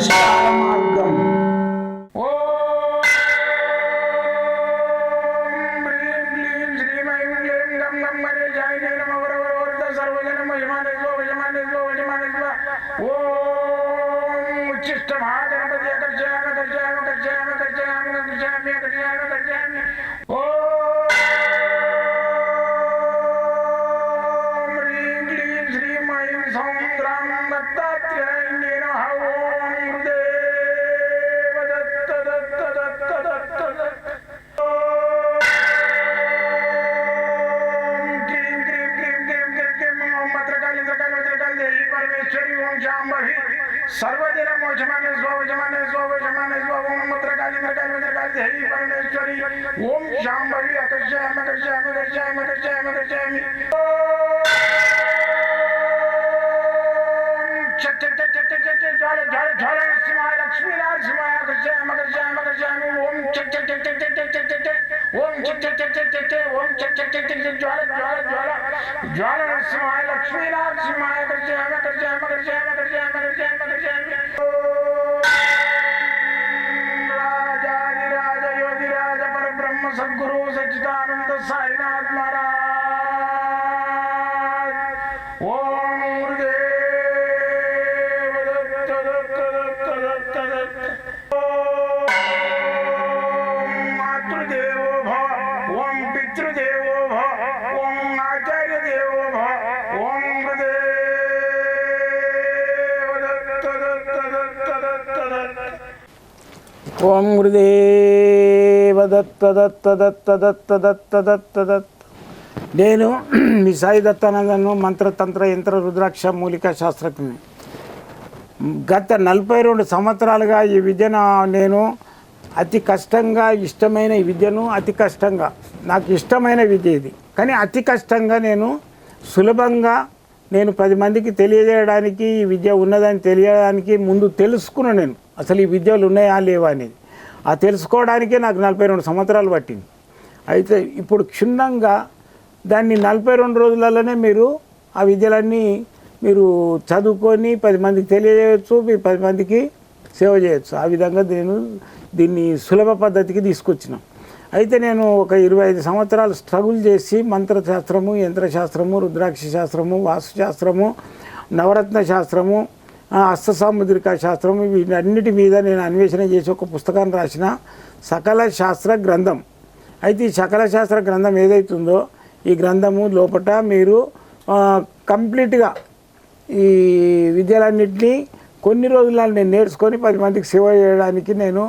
పరిష్కార మార్గం. सर्वदिन मोचमाने स्वजमाने स्वजमाने स्वम मत्रकाली मत्रकाली मत्रकाली देवी परमेश्वरी ओम शांभवी अकर्षयामि अकर्षयामि अकर्षयामि अकर्षयामि अकर्षयामि चट चट चट चट चट ज्वाल ज्वाल ज्वाल नरसिंहाय लक्ष्मी नरसिंहाय अकर्षयामि अकर्षयामि अकर्षयामि ओम चट चट चट चट चट चट चट ओम चट चट चट चट चट ओम चट चट चट चट ज्वाल ज्वाल ज्वाल ज्वाल नरसिंहाय लक्ष्मी नरसिंहाय अकर्षयामि अकर्षयामि अकर्षयामि अकर्षयामि अकर्षयामि अकर्षयामि राजाधिराज योगिराज परब्रह्म सद्गुरु सच्चिदानंद साईनाथ महाराज ओम गुरुदेव दत्त दत्त दत्त दत्त दत्त ओम मातृदेवो भव ओम पितृदेवो भव ओम आचार्य देवो भव ओम गुरुदेव दत्त दत्त दत्त दत्त दत्त ओम गुरुदेव दत्त दत्त दत्त दत्त दत्त दत्त दत्त నేను మీ సాయి దత్తానందను మంత్రతంత్ర యంత్ర రుద్రాక్ష మూలికా శాస్త్రజ్ఞుని. గత 42 సంవత్సరాలుగా ఈ విద్యను నేను అతి కష్టంగా ఇష్టమైన ఈ విద్యను అతి కష్టంగా నాకు ఇష్టమైన విద్య ఇది. కానీ అతి కష్టంగా నేను సులభంగా నేను 10 మందికి తెలియజేయడానికి ఈ విద్య ఉన్నదని తెలియడానికి ముందు తెలుసుకున్నాను. నేను అసలు ఈ విద్యలు ఉన్నాయా లేవా అనేది ఆ తెలుసుకోవడానికే నాకు 42 సంవత్సరాలు పట్టింది. అయితే ఇప్పుడు క్షుణ్ణంగా దాన్ని 42 రోజులలోనే మీరు ఆ విద్యలన్నీ మీరు చదువుకొని 10 మందికి తెలియజేయచ్చు, మీరు 10 మందికి సేవ చేయొచ్చు. ఆ విధంగా నేను దీన్ని సులభ పద్ధతికి తీసుకొచ్చినాం. అయితే నేను ఒక 25 సంవత్సరాలు స్ట్రగుల్ చేసి మంత్రశాస్త్రము, యంత్రశాస్త్రము, రుద్రాక్ష శాస్త్రము, వాస్తుశాస్త్రము, నవరత్న శాస్త్రము, హస్త సాముద్రిక శాస్త్రము వీటన్నిటి మీద నేను అన్వేషణ చేసి ఒక పుస్తకాన్ని రాసిన సకల శాస్త్ర గ్రంథం. అయితే ఈ సకల శాస్త్ర గ్రంథం ఏదైతుందో ఈ గ్రంథము లోపట మీరు కంప్లీట్గా ఈ విద్యలన్నింటినీ కొన్ని రోజులలో నేను నేర్చుకొని 10 మందికి సేవ చేయడానికి నేను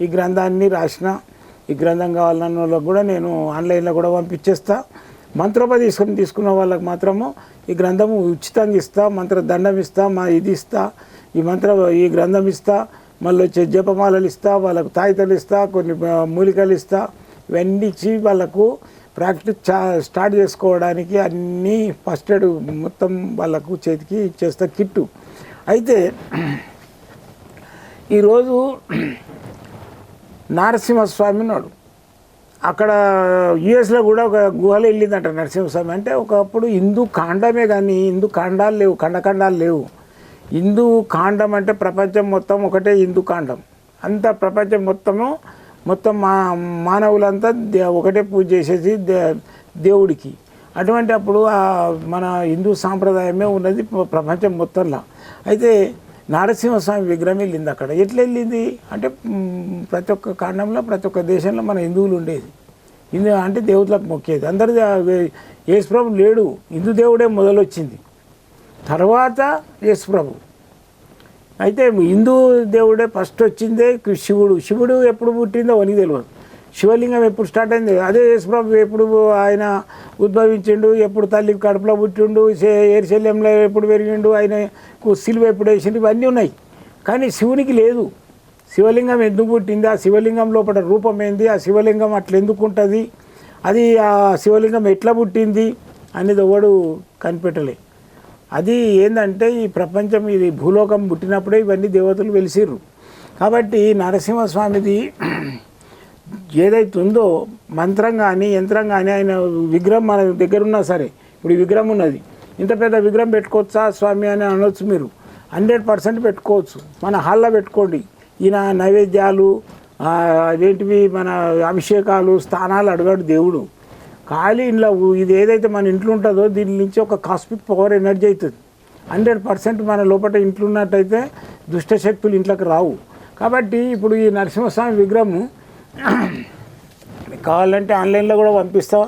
ఈ గ్రంథాన్ని రాసిన. ఈ గ్రంథం కావాలన్న వాళ్ళకు కూడా నేను ఆన్లైన్లో కూడా పంపించేస్తా. మంత్రోపదేశం తీసుకున్న వాళ్ళకి మాత్రము ఈ గ్రంథము ఉచితంగా ఇస్తా, మంత్ర దండం ఇస్తా, ఇది ఇస్తా, ఈ గ్రంథం ఇస్తా, మళ్ళీ వచ్చే జపమాలలు ఇస్తా, వాళ్ళకు తాయితలు ఇస్తా, కొన్ని మూలికలు ఇస్తా. ఇవన్నీ ఇచ్చి వాళ్ళకు ప్రాక్టీస్ స్టార్ట్ చేసుకోవడానికి అన్నీ ఫస్ట్ ఎయిడ్ మొత్తం వాళ్ళకు చేతికి ఇచ్చేస్తా కిట్టు. అయితే ఈరోజు నరసింహస్వామి ఉన్నాడు. అక్కడ యుఎస్లో కూడా ఒక గుహలో వెళ్ళిందంట నరసింహస్వామి. అంటే ఒకప్పుడు హిందూ కాండమే కానీ హిందూ ఖండాలు లేవు, ఖండాలు లేవు. హిందూ కాండం అంటే ప్రపంచం మొత్తం ఒకటే హిందూ కాండం. అంత ప్రపంచం మొత్తం మానవులంతా ఒకటే పూజ చేసేసి దేవుడికి. అటువంటి అప్పుడు మన హిందూ సాంప్రదాయమే ఉన్నది ప్రపంచం మొత్తంలో. అయితే నరసింహస్వామి విగ్రహం వెళ్ళింది అక్కడ. ఎట్లా వెళ్ళింది అంటే ప్రతి ఒక్క కాండంలో ప్రతి ఒక్క దేశంలో మన హిందువులు ఉండేది. హిందూ అంటే దేవతలకు మొక్కేది. అందరి యేసుప్రభు లేడు, హిందూ దేవుడే మొదలొచ్చింది, తర్వాత యేసుప్రభు. అయితే హిందూ దేవుడే ఫస్ట్ వచ్చిందే శివుడు ఎప్పుడు పుట్టిందో అని తెలియదు. శివలింగం ఎప్పుడు స్టార్ట్ అయింది అదే యేసుప్రభు ఎప్పుడు ఆయన ఉద్భవించిండు, ఎప్పుడు తల్లి కడుపులో పుట్టిండు, ఏరుశల్యంలో ఎప్పుడు పెరిగిండు, ఆయనకు సిలువ ఎప్పుడు వేసిండు, ఇవన్నీ ఉన్నాయి. కానీ శివునికి లేదు. శివలింగం ఎందుకు పుట్టింది, ఆ శివలింగం లోపల రూపం ఏంది, ఆ శివలింగం అట్లా ఎందుకు ఉంటుంది, అది ఆ శివలింగం ఎట్లా పుట్టింది అనేది ఎవడు కనిపెట్టలే. అది ఏంటంటే ఈ ప్రపంచం ఇది భూలోకం పుట్టినప్పుడే ఇవన్నీ దేవతలు వెలిసిర్రు. కాబట్టి నరసింహస్వామిది ఏదైతే ఉందో మంత్రం కానీ యంత్రం కానీ ఆయన విగ్రహం మన దగ్గర ఉన్నా సరే, ఇప్పుడు ఈ విగ్రహం ఉన్నది, ఇంత పెద్ద విగ్రహం పెట్టుకోవచ్చా స్వామి అని అనొచ్చు మీరు. 100% పెట్టుకోవచ్చు. మన హాల్లో పెట్టుకోండి. ఈయన నైవేద్యాలు అదేంటివి మన అభిషేకాలు స్థానాలు అడగాడు దేవుడు. ఖాళీ ఇంట్లో ఇది ఏదైతే మన ఇంట్లో ఉంటుందో దీని నుంచి ఒక కాస్మిక్ పవర్ ఎనర్జీ అవుతుంది. 100% మన లోపల ఇంట్లో ఉన్నట్టయితే దుష్టశక్తులు ఇంట్లోకి రావు. కాబట్టి ఇప్పుడు ఈ నరసింహస్వామి విగ్రహము కావాలంటే ఆన్లైన్లో కూడా పంపిస్తా.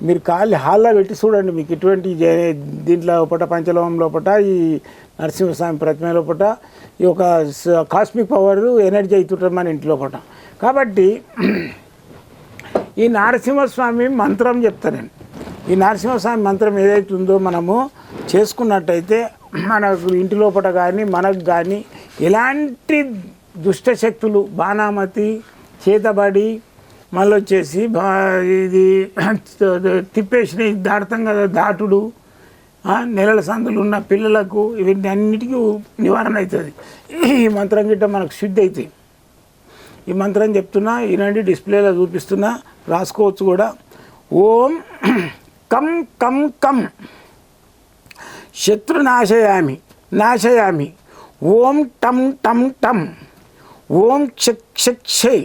మీరు ఖాళీ హాల్లో పెట్టి చూడండి. మీకు ఇటువంటి దీంట్లో లోపల పంచలోహం లోపల ఈ నరసింహస్వామి ప్రతిమ లోపల ఈ ఒక కాస్మిక్ పవర్ ఎనర్జీ అవుతుంటుంది మన ఇంటి లోపల. కాబట్టి ఈ నరసింహస్వామి మంత్రం చెప్తాను. ఈ నరసింహస్వామి మంత్రం ఏదైతే ఉందో మనము చేసుకున్నట్టయితే మనకు ఇంటి లోపల కానీ మనకు కానీ ఎలాంటి దుష్టశక్తులు బాణామతి చేతబడి మళ్ళీ వచ్చేసి ఇది తిప్పేసి దాటుతాం కదా, దాటుడు, నెలల సందులు ఉన్న పిల్లలకు ఇవన్నీ అన్నిటికీ నివారణ అవుతుంది. ఈ మంత్రం గిట్ట మనకు శుద్ధి అవుతాయి. ఈ మంత్రం చెప్తున్నా, ఈనాటి డిస్ప్లేలో చూపిస్తున్నా, రాసుకోవచ్చు కూడా. ఓం కం కం కం శత్రునాశయామి నాశయామి. ఓం టం టం టం. ఓం క్షక్ క్షక్ క్షే.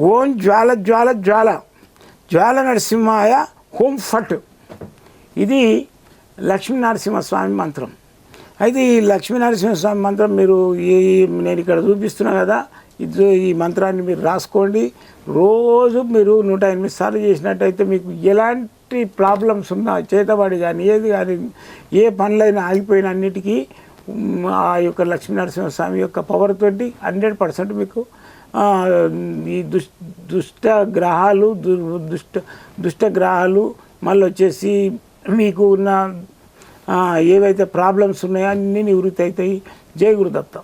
ఓం జ్వాల జ్వాల జ్వాల. జ్వాల నరసింహాయ హోం ఫట్. ఇది లక్ష్మీ నరసింహస్వామి మంత్రం. అయితే ఈ లక్ష్మీ నరసింహస్వామి మంత్రం మీరు నేను ఇక్కడ చూపిస్తున్నా కదా, ఈ మంత్రాన్ని మీరు రాసుకోండి. రోజు మీరు 108 సార్లు చేసినట్టయితే మీకు ఎలాంటి ప్రాబ్లమ్స్ ఉన్నా చేతబడి కానీ ఏది కానీ ఏ పనులైనా ఆగిపోయిన అన్నిటికీ ఆ యొక్క లక్ష్మీ నరసింహస్వామి యొక్క పవర్ తోటి 100% మీకు ఈ దుష్ట గ్రహాలు మళ్ళీ వచ్చేసి మీకు ఉన్న ఏవైతే ప్రాబ్లమ్స్ ఉన్నాయో అన్నీ నివృత్తి అవుతాయి. జై గురుదత్త.